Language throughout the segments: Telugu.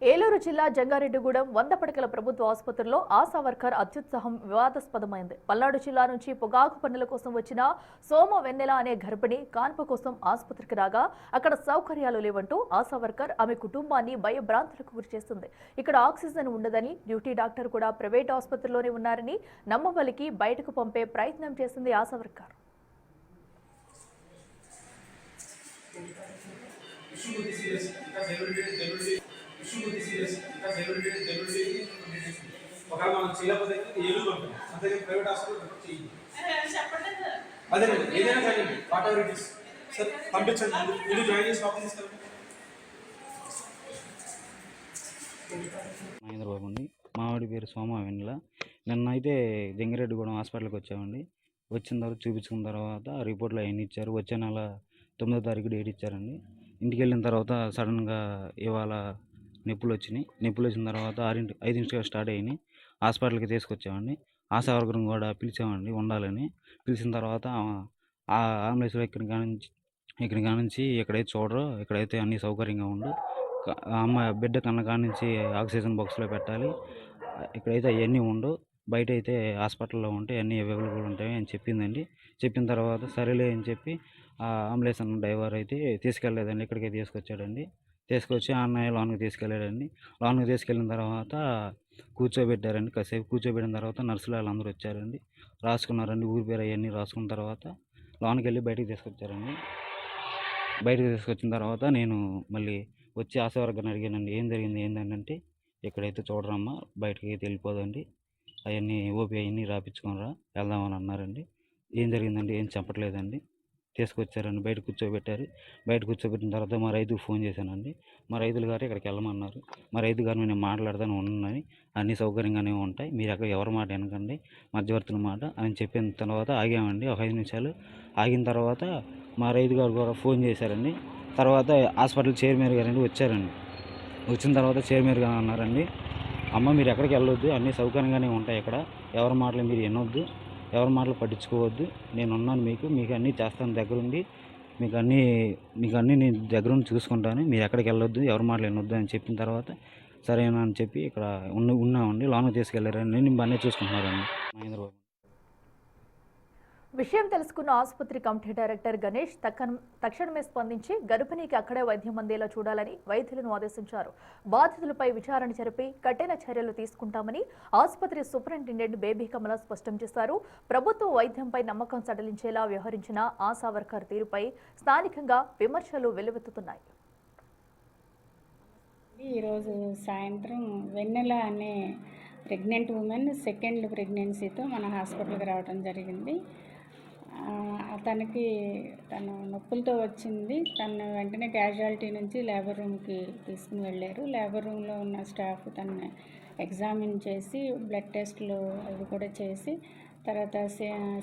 ఏలూరు జిల్లా జంగారెడ్డిగూడెం 100 పడకల ప్రభుత్వ ఆసుపత్రిలో ఆశా వర్కర్ అత్యుత్సాహం వివాదాస్పదమైంది. పల్నాడు జిల్లా నుంచి పొగాకు పనుల కోసం వచ్చిన సోమ వెన్నెల అనే గర్భిణి కాన్పు కోసం ఆసుపత్రికి రాగా అక్కడ సౌకర్యాలు లేవంటూ ఆశా వర్కర్ ఆమె కుటుంబాన్ని భయభ్రాంతులకు గురిచేస్తుంది. ఇక్కడ ఆక్సిజన్ ఉండదని, డ్యూటీ డాక్టర్ కూడా ప్రైవేట్ ఆసుపత్రిలోనే ఉన్నారని నమ్మబలికి బయటకు పంపే ప్రయత్నం చేసింది ఆశా వర్కర్. ఒకవేళ మనం చేయకపోతే ఏలూరు పంపాం అంతేగా ప్రైవేట్ హాస్పిటల్ చేయండి అదేనండి ఏదైనా కానీ what ever it is sir పంపించండి మీరు జాయిన్ చేసి లోపల తీసుకెళ్ళండి. మహేంద్రబాబు అండి, మావాడి పేరు సోమ వెన్నెల. నిన్న అయితే జంగిరెడ్డిగూడెం హాస్పిటల్కి వచ్చామండి. వచ్చిన తర్వాత చూపించుకున్న తర్వాత రిపోర్ట్లు అవన్నీ ఇచ్చారు. వచ్చే నెల 9వ తారీఖు డేట్ ఇచ్చారండి. ఇంటికి వెళ్ళిన తర్వాత సడన్గా ఇవాళ నొప్పులు వచ్చిన తర్వాత 5 స్టార్ట్ అయినాయి. హాస్పిటల్కి తీసుకొచ్చామండి. ఆశా వర్కర్ని కూడా పిలిచామండి ఉండాలని. పిలిచిన తర్వాత ఆ అంబులెన్స్లో ఇక్కడి కానించి ఎక్కడైతే చూడరో ఇక్కడైతే అన్ని సౌకర్యంగా ఉండు, అమ్మ బిడ్డ కన్న కానించి ఆక్సిజన్ బాక్స్లో పెట్టాలి, ఇక్కడైతే అవన్నీ ఉండు, బయట అయితే హాస్పిటల్లో ఉంటే అన్నీ అవైలబుల్ ఉంటాయి అని చెప్పిందండి. చెప్పిన తర్వాత సరేలే అని చెప్పి ఆ అంబులెన్స్ డ్రైవర్ అయితే తీసుకెళ్ళలేదండి, ఇక్కడికే తీసుకొచ్చాడండి. తీసుకొచ్చి ఆ అన్నయ్య లోనికి తీసుకెళ్ళాడండి. లోనికి తీసుకెళ్ళిన తర్వాత కూర్చోబెట్టారండి. కాసేపు కూర్చోబెట్టిన తర్వాత నర్సులు వాళ్ళందరూ వచ్చారండి. రాసుకున్నారండి, ఊరి పేరు అవన్నీ రాసుకున్న తర్వాత లోనికి వెళ్ళి బయటికి తీసుకొచ్చారండి. బయటకు తీసుకొచ్చిన తర్వాత నేను మళ్ళీ వచ్చి ఆశా వర్కర్ని అడిగానండి, ఏం జరిగింది ఏంటంటే, ఎక్కడైతే చూడరమ్మా బయటకి అయితే వెళ్ళిపోదండి, అవన్నీ ఓపీ అవన్నీ రాపించుకోనరా వెళ్దామని అన్నారండి. ఏం జరిగిందండి ఏం చెప్పట్లేదండి. తీసుకొచ్చారండి, బయట కూర్చోబెట్టారు. బయట కూర్చోబెట్టిన తర్వాత మా రైతుకు ఫోన్ చేశానండి. మా రైతులు గారు ఇక్కడికి వెళ్ళమన్నారు. మా రైతు గారు నేను మాట్లాడతాను ఉన్నానని, అన్ని సౌకర్యంగానే ఉంటాయి, మీరు అక్కడ ఎవరి మాట వెనకండి, మధ్యవర్తుల మాట అని చెప్పిన తర్వాత ఆగామండి. ఒక 5 నిమిషాలు ఆగిన తర్వాత మా రైతు గారు కూడా ఫోన్ చేశారండి. తర్వాత హాస్పిటల్ చైర్మన్ గారండి వచ్చారండి. వచ్చిన తర్వాత చైర్మన్ గారు అన్నారండి, అమ్మ మీరు ఎక్కడికి వెళ్ళొద్దు, అన్ని సౌకర్యంగానే ఉంటాయి, ఇక్కడ ఎవరి మాటలు మీరు వినొద్దు, ఎవరి మాటలు పట్టించుకోవద్దు, నేను ఉన్నాను, మీకు అన్నీ చేస్తాను దగ్గరుండి, మీకు అన్నీ నేను దగ్గరుండి చూసుకుంటాను, మీరు ఎక్కడికి వెళ్ళొద్దు, ఎవరి మాటలు వినొద్దు అని చెప్పిన తర్వాత సరేనా అని చెప్పి ఇక్కడ ఉన్నామండి. లోనకి తీసుకెళ్లారండి. నేను బాగానే చూసుకుంటున్నారండి. మహేంద్రబాబు విషయం తెలుసుకున్న ఆసుపత్రి కమిటీ డైరెక్టర్ గణేష్ తక్షణమే స్పందించి గర్భిణికి అక్కడే వైద్యం అందేలా చూడాలని వైద్యులను ఆదేశించారు. బాధితులపై విచారణ జరిపి కఠిన చర్యలు తీసుకుంటామని ఆసుపత్రి సూపరింటెండెంట్ బేబీ కమల స్పష్టం చేశారు. ప్రభుత్వ వైద్యంపై నమ్మకం సడలించేలా వ్యవహరించిన ఆశా వర్కర్ తీరుపై స్థానికంగా విమర్శలు వెల్లువెత్తుతున్నాయి. ఈరోజు సాయంత్రం వెన్నెల అనే ప్రెగ్నెంట్ ఉమెన్ సెకండ్ ప్రెగ్నెన్సీతో మన హాస్పిటల్కి రావడం జరిగింది. తను నొప్పులతో వచ్చింది. తను వెంటనే క్యాజువాలిటీ నుంచి లేబర్ రూమ్కి తీసుకుని వెళ్ళారు. లేబర్ రూమ్లో ఉన్న స్టాఫ్ తనని ఎగ్జామిన్ చేసి బ్లడ్ టెస్ట్లు అవి కూడా చేసి తర్వాత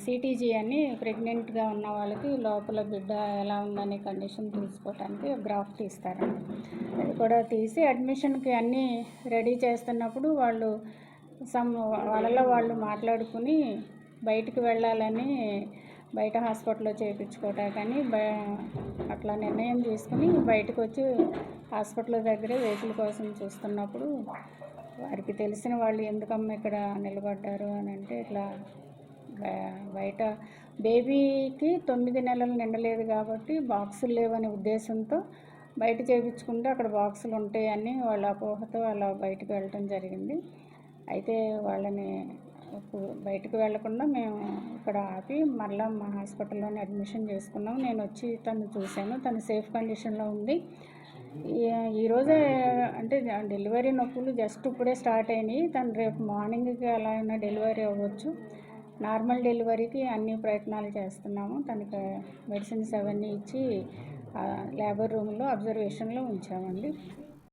సిటీజీ అని ప్రెగ్నెంట్గా ఉన్న వాళ్ళకి లోపల బిడ్డ ఎలా ఉందనే కండిషన్ తీసుకోవడానికి గ్రాఫ్ తీస్తారండి. అది కూడా తీసి అడ్మిషన్కి అన్నీ రెడీ చేస్తున్నప్పుడు వాళ్ళలో వాళ్ళు మాట్లాడుకుని బయటికి వెళ్ళాలని బయట హాస్పిటల్లో చేయించుకోవటానికి అట్లా నిర్ణయం తీసుకుని బయటకు వచ్చి హాస్పిటల్ దగ్గరే వెహికల్ కోసం చూస్తున్నప్పుడు వారికి తెలిసిన వాళ్ళు ఎందుకమ్మ ఇక్కడ నిలబడ్డారు అని అంటే, ఇట్లా బయట బేబీకి 9 నెలలు నిండలేదు కాబట్టి బాక్సులు లేవనే ఉద్దేశంతో బయట చేయించుకుంటే అక్కడ బాక్సులు ఉంటాయని వాళ్ళ అపోహతో అలా బయటకు వెళ్ళటం జరిగింది. అయితే వాళ్ళని బయటకు వెళ్లకుండా మేము ఇక్కడ ఆపి మళ్ళీ మా హాస్పిటల్లోనే అడ్మిషన్ చేసుకున్నాం. నేను వచ్చి తను చూశాను, తను సేఫ్ కండిషన్లో ఉంది. ఈరోజే అంటే డెలివరీ నొప్పులు జస్ట్ ఇప్పుడే స్టార్ట్ అయినాయి. తను రేపు మార్నింగ్కి అలా అయినా డెలివరీ అవ్వచ్చు. నార్మల్ డెలివరీకి అన్ని ప్రయత్నాలు చేస్తున్నాము. తనకి మెడిసిన్స్ అవన్నీ ఇచ్చి లేబర్ రూమ్లో అబ్జర్వేషన్లో ఉంచామండి.